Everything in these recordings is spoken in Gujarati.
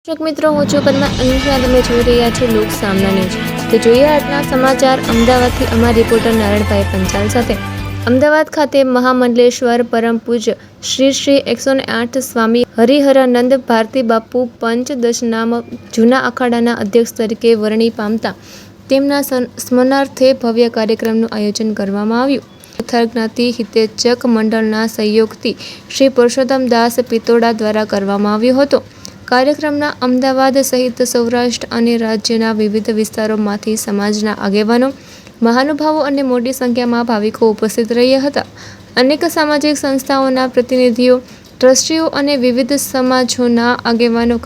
દર્શક મિત્રો, હું છું પદ્મા અનુષા. તમે જોઈ રહ્યા છો લોક સામના ન્યૂઝ. તો જોઈએ આજના સમાચાર અમદાવાદથી અમારા રિપોર્ટર નારણભાઈ પંચાલ સાથે. અમદાવાદ ખાતે મહામંડલેશ્વર પરમ પૂજ્ય શ્રી 108 સ્વામી હરિહરાનંદ ભારતી બાપુ પંચદશનામ જૂના અખાડાના અધ્યક્ષ તરીકે વરણી પામતા તેમના સ્મરણાર્થે ભવ્ય કાર્યક્રમનું આયોજન કરવામાં આવ્યું. પથ્થર જ્ઞાતિ હિતેચ્છક મંડળના સહયોગથી શ્રી પુરુષોત્તમદાસ પિત્તોડા દ્વારા કરવામાં આવ્યો હતો. કાર્યક્રમના અમદાવાદ સહિત સૌરાષ્ટ્ર અને રાજ્યના વિવિધ વિસ્તારોમાંથી સમાજના આગેવાનો, મહાનુભાવો અને મોટી સંખ્યામાં ભાવિકો ઉપસ્થિત રહ્યા હતા. અનેક સામાજિક સંસ્થાઓના પ્રતિનિધિઓ, ટ્રસ્ટીઓ અને વિવિધ સમાજોના આગેવાનો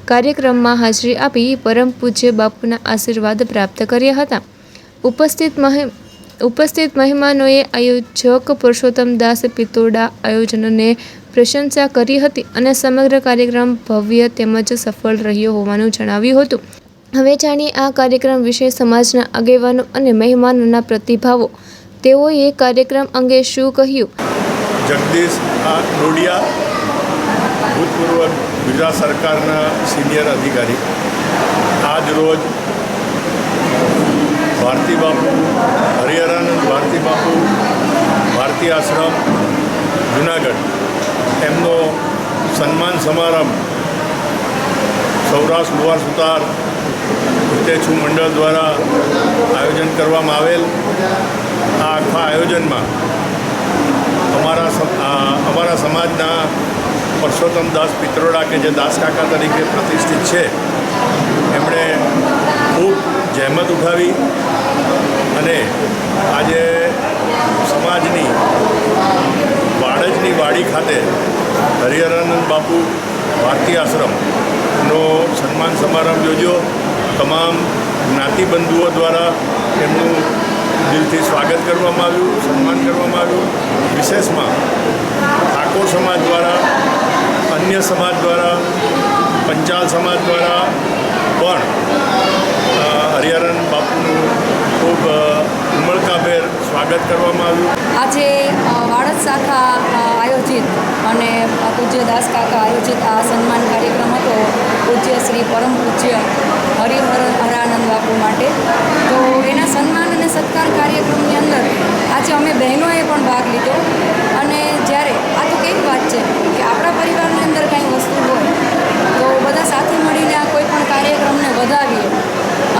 કાર્યક્રમમાં હાજરી આપી પરમ પૂજ્ય બાપુના આશીર્વાદ પ્રાપ્ત કર્યા હતા. ઉપસ્થિત મહેમાનોએ આયોજક પુરુષોત્તમદાસ પિત્તોડા આયોજનને પ્રશંસા કરી હતી અને સમગ્ર કાર્યક્રમ ભવ્ય તેમજ સફળ રહ્યો હોવાનું જણાવ્યું હતું. હવે જાણીએ આ કાર્યક્રમ વિશે સમાજના આગેવાનો અને મહેમાનોના પ્રતિભાવો. તેઓએ કાર્યક્રમ અંગે શું કહ્યું? જગદીશ ડોડિયા, ભૂતપૂર્વ ગુજરાત સરકારના સિનિયર અધિકારી, આજ રોજ ભારતી બાપુ હરિહરાનંદ ભારતી બાપુ ભારતી આશ્રમ જુનાગઢ એમનો સન્માન સમારંભ સૌરાષ્ટ્ર લુહાર સુતાર હિતેચ્છુ મંડળ દ્વારા આયોજન કરવામાં આવેલ. આ આખા આયોજનમાં અમારા સમાજના પુરુષોત્તમદાસ પિત્તોડા કે જે દાસકાકા તરીકે પ્રતિષ્ઠિત છે, એમણે ખૂબ જહેમત ઉઠાવી અને આજે સમાજની વાડજની વાડી ખાતે હરિહરાનંદ બાપુ ભારતી આશ્રમનો સન્માન સમારંભ યોજ્યો. તમામ જ્ઞાતિબંધુઓ દ્વારા એમનું દિલથી સ્વાગત કરવામાં આવ્યું, સન્માન કરવામાં આવ્યું. વિશેષમાં ઠાકોર સમાજ દ્વારા, અન્ય સમાજ દ્વારા, પંચાલ સમાજ દ્વારા પણ હરિહરાનંદ બાપુનું ખૂબ ઉમળકાભેર સ્વાગત કરવામાં આવ્યું. આજે વાડજ શાખા આયોજિત અને પૂજ્ય દાસકાકા આયોજિત આ સન્માન કાર્યક્રમ હતો પૂજ્ય શ્રી પરમ પૂજ્ય હરિહરાનંદ બાપુ માટે. તો એના સન્માન અને સત્કાર કાર્યક્રમની અંદર આજે અમે બહેનોએ પણ ભાગ લીધો. અને જ્યારે આ તો કેવી વાત છે કે આપણા પરિવારની અંદર કાંઈ વસ્તુ હોય તો બધા સાથે મળીને આ કોઈ પણ કાર્યક્રમને વધાવીએ.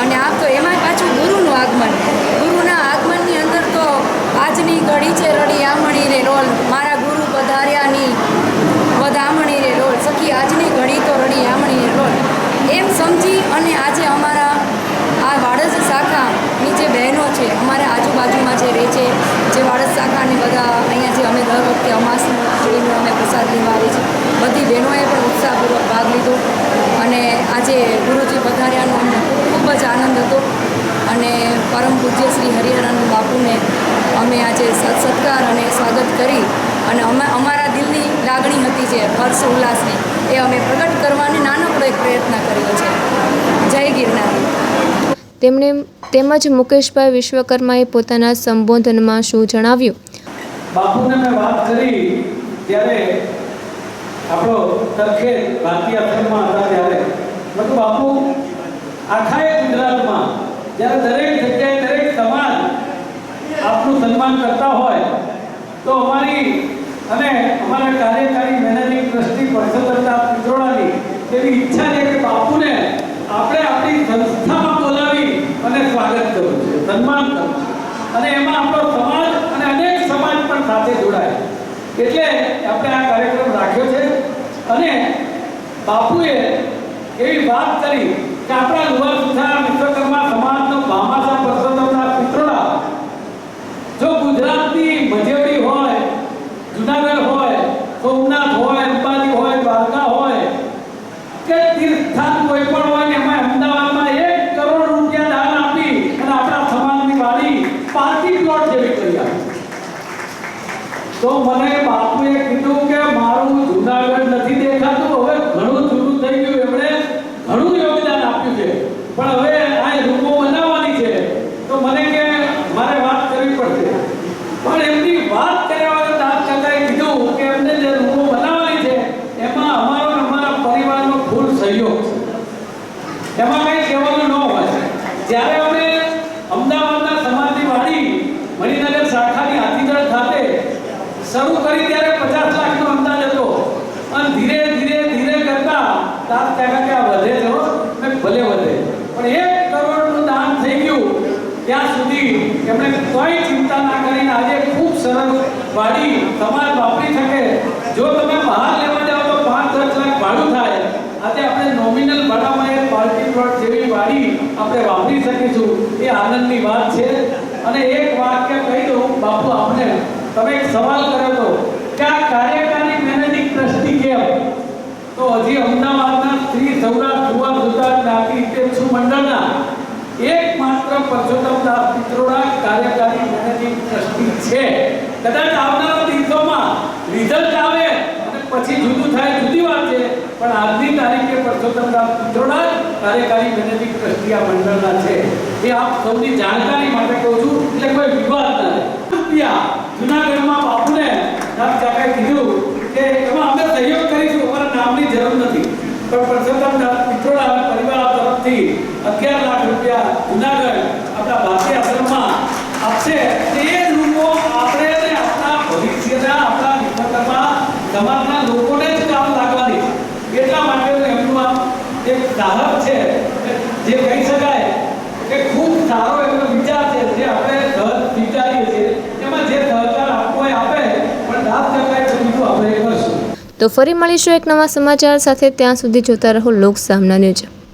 અને આપ તો એમાંય પાછું ગુરુનું આગમન, ગુરુના આગમનની અંદર તો આજની ઘડી છે રડી આમણી રે રોલ, મારા ગુરુ પધાર્યાની વધામણી રે રોલ, સખી આજની ઘડી તો રડી આમણી રે રોલ, એમ સમજી અને આજે અમારા આ વાડજ શાખાની જે બહેનો છે, અમારા આજુબાજુમાં જે રહે છે, જે વાડજ શાખાની બધા અહીંયા જે અમે દર વખતે અમાસનું જોઈને અમે પ્રસાદ લેવા આવીએ છીએ, બધી બહેનોએ પણ ઉત્સાહપૂર્વક ભાગ લીધો. અને આજે ગુરુજી પધાર્યાનો અમને ખૂબ જ આનંદ હતો. અને પરમ પૂજ્ય શ્રી હરિહરાનંદ બાપુને અમે આજે સત્કાર અને સ્વાગત કરી અને અમારા દિલની લાગણી હતી જે હર્ષ ઉલ્લાસની, એ અમે પ્રગટ કરવાની નાનકડો એક પ્રયત્ન કર્યો છે. જય ગિરનાર. તેમજ મુકેશભાઈ વિશ્વકર્માએ પોતાના સંબોધનમાં શું જણાવ્યું? બાપુને મેં વાત કરી ત્યારે આપણો તરખે ભારતી આશ્રમમાં હતા ત્યારે બધું બાપુ આખા ગુજરાતમાં જ્યારે દરેક જગ્યાએ દરેક સમાજ આપનું સન્માન કરતા હોય તો અમારી અને અમારા કાર્યકારી મેનેજિંગ ટ્રસ્ટી પુરુષોત્તમદાસ પિત્તોડાની એવી ઈચ્છા છે કે બાપુને આપણે આપણી સંસ્થામાં બોલાવી અને સ્વાગત કરવું છે, સન્માન કરવું છે. અને એમાં આપણો સમાજ અને અનેક સમાજ પણ સાથે જોડાય એટલે આપણે આ કાર્યક્રમ રાખ્યો છે. અને બાપુએ એવી વાત કરી કે આપણા લુહાર સુથાર વિશ્વકર્મા સમાજનો ભામાસા પુરુષોત્તમદાસ પિત્તોડા જો ગુજરાતની મજેવડી હોય, જુનાગઢ હોય, સોમનાથ હોય, અંબાજી હોય, દ્વારકા હોય કે તીર્થસ્થાન કોઈ પણ હોય, એમાં અમદાવાદમાં 1 કરોડ રૂપિયા દાન આપી અને આપણા સમાજની વાડી પાર્ટી પ્લોટ જેવી કરી આપી. તો મને બાપુએ કીધું કે મારું જુનાગઢ નથી દેખાતું, હવે ઘણું જૂનું થઈ ગયું, એમણે ઘણું યોગદાન આપ્યું છે, પણ હવે આ રૂમો બનાવવાની છે તો મને કે મારે વાત કરવી પડશે. પણ એમની વાત કર્યા વગર દાસકાકાએ કીધું કે એમને જે રૂમો બનાવવાની છે એમાં અમારા પરિવારનો ફૂલ સહયોગ છે, એમાં કંઈ કહેવાનું ન હોય. જ્યારે અમે અમદાવાદના સમાજની વાડી મણિનગર શાખાની હાથીદળ ખાતે શરૂ કરી ત્યારે 50 લાખનો અંદાજ હતો અને ધીરે ધીરે ધીરે કરતા 7% વધે છે. મેં ભલે વધે પણ 1 કરોડનું દાન થઈ ગયું. ત્યાં સુધી એમણે કોઈ ચિંતા ના કરીને આજે ખૂબ સરળ વાડી સમાજ વાપરી શકે. જો તમે બહાર લેવા જાઓ તો 5-10 લાખ ભાડું થાય. આજે આપણે નોમિનલ ભાડામાં એક પાર્ટી પ્લોટ જેવી વાડી આપણે વાપરી શકીશું. એ આનંદની વાત છે. અને એક વાક્ય કહી દઉં બાપુ, આપણે તમે એક સવાલ કર્યો હતો કે આ કાર્યકારી મેનેજિંગ ટ્રસ્ટી કેમ, તો હજી અમદાવાદના શ્રી સૌરાષ્ટ્ર યુવા સુધાર જ્ઞાતિ હિતેચ્છુ મંડળના એકમાત્ર પરસોત્તમદાસ પિત્રોડા કાર્યકારી મેનેજિંગ ટ્રસ્ટી છે. કદાચ આવનારા દિવસોમાં રિઝલ્ટ આવે અને પછી જુદું થાય જુદી વાત છે, પણ આજની તારીખે પરસોત્તમદાસ પિત્રોડા કાર્યકારી મેનેજિંગ ટ્રસ્ટી આ મંડળના છે. એ આપ સૌની જાણકારી માટે કહું છું, એટલે કોઈ વિવાદ ન રહે. જૂનાગઢમાં બાપુને નામ કાકાએ કીધું કે એમાં અમે સહયોગ કરીશું, અમારા નામની જરૂર નથી, પણ પરસોત્તમદાસ પિત્રોડા પરિવાર તરફથી 11 લાખ રૂપિયા જૂનાગઢ આપણા ભારતીય આશ્રમમાં આપશે. એ લોકો આપણે ને આપણા ભવિષ્યના આપણા વિસ્તારમાં સમાજના લોકોને જ કામ લાગવાની છે. એટલા માટે એમનું આ એક સાહસ છે, જે કહી શકાય કે ખૂબ સારો એમનો વિચાર છે, જે આપણે સહજ વિચારીએ છીએ. એમાં જે સહકાર આપવો હોય આપે, પણ 10% બીજું આપણે કરશું. તો ફરી મળીશું એક નવા સમાચાર સાથે. ત્યાં સુધી જોતા રહો લોક સામના ન્યૂઝ.